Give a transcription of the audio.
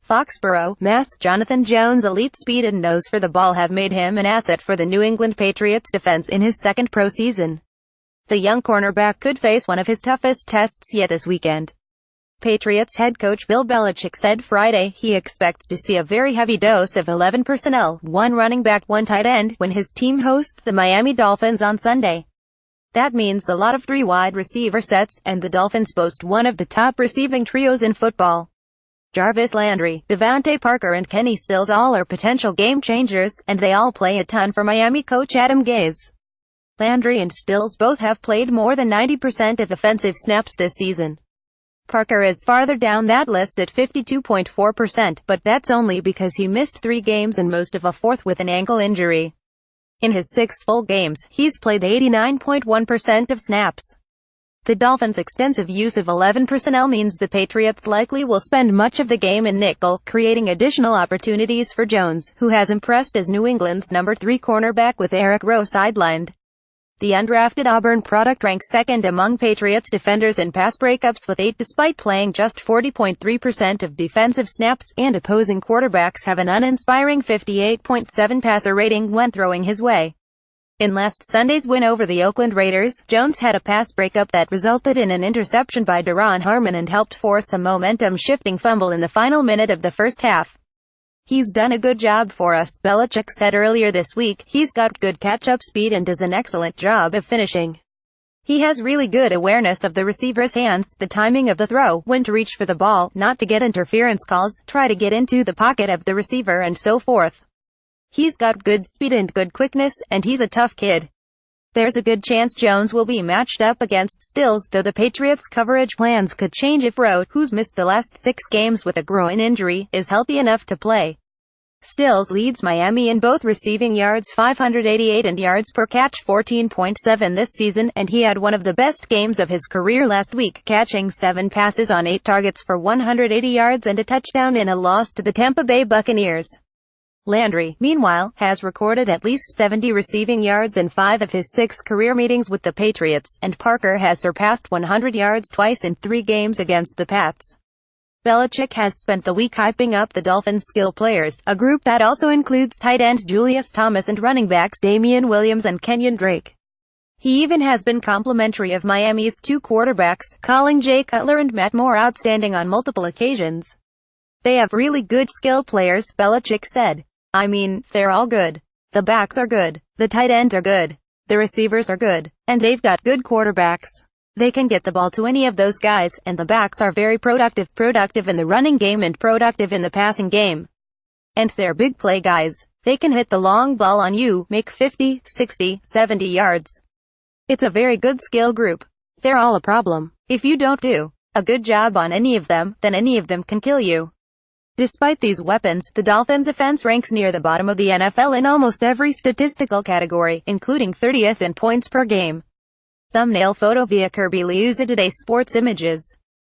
FOXBORO, Mass. Jonathan Jones' elite speed and nose for the ball have made him an asset for the New England Patriots defense in his second pro season. The young cornerback could face one of his toughest tests yet this weekend. Patriots head coach Bill Belichick said Friday he expects to see a very heavy dose of 11 personnel, one running back, one tight end, when his team hosts the Miami Dolphins on Sunday. That means a lot of three wide receiver sets, and the Dolphins boast one of the top receiving trios in football. Jarvis Landry, Devontae Parker and Kenny Stills all are potential game changers, and they all play a ton for Miami coach Adam Gase. Landry and Stills both have played more than 90% of offensive snaps this season. Parker is farther down that list at 52.4%, but that's only because he missed 3 games and most of a fourth with an ankle injury. In his 6 full games, he's played 89.1% of snaps. The Dolphins' extensive use of 11 personnel means the Patriots likely will spend much of the game in nickel, creating additional opportunities for Jones, who has impressed as New England's number 3 cornerback with Eric Rowe sidelined. The undrafted Auburn product ranks second among Patriots defenders in pass breakups with 8 despite playing just 40.3% of defensive snaps, and opposing quarterbacks have an uninspiring 58.7 passer rating when throwing his way. In last Sunday's win over the Oakland Raiders, Jones had a pass breakup that resulted in an interception by Duron Harmon and helped force a momentum-shifting fumble in the final minute of the first half. "He's done a good job for us," Belichick said earlier this week. "He's got good catch-up speed and does an excellent job of finishing. He has really good awareness of the receiver's hands, the timing of the throw, when to reach for the ball, not to get interference calls, try to get into the pocket of the receiver and so forth. He's got good speed and good quickness, and he's a tough kid." There's a good chance Jones will be matched up against Stills, though the Patriots' coverage plans could change if Rowe, who's missed the last 6 games with a groin injury, is healthy enough to play. Stills leads Miami in both receiving yards 588 and yards per catch 14.7 this season, and he had one of the best games of his career last week, catching 7 passes on 8 targets for 180 yards and a touchdown in a loss to the Tampa Bay Buccaneers. Landry, meanwhile, has recorded at least 70 receiving yards in 5 of his 6 career meetings with the Patriots, and Parker has surpassed 100 yards twice in 3 games against the Pats. Belichick has spent the week hyping up the Dolphins' skill players, a group that also includes tight end Julius Thomas and running backs Damian Williams and Kenyon Drake. He even has been complimentary of Miami's 2 quarterbacks, calling Jay Cutler and Matt Moore outstanding on multiple occasions. "They have really good skill players," Belichick said. "I mean, they're all good. The backs are good. The tight ends are good. The receivers are good. And they've got good quarterbacks. They can get the ball to any of those guys, and the backs are very productive in the running game and productive in the passing game. And they're big play guys. They can hit the long ball on you, make 50, 60, 70 yards. It's a very good skill group. They're all a problem. If you don't do a good job on any of them, then any of them can kill you." Despite these weapons, the Dolphins' offense ranks near the bottom of the NFL in almost every statistical category, including 30th in points per game. Thumbnail photo via Kirby Liuzza Today Sports Images.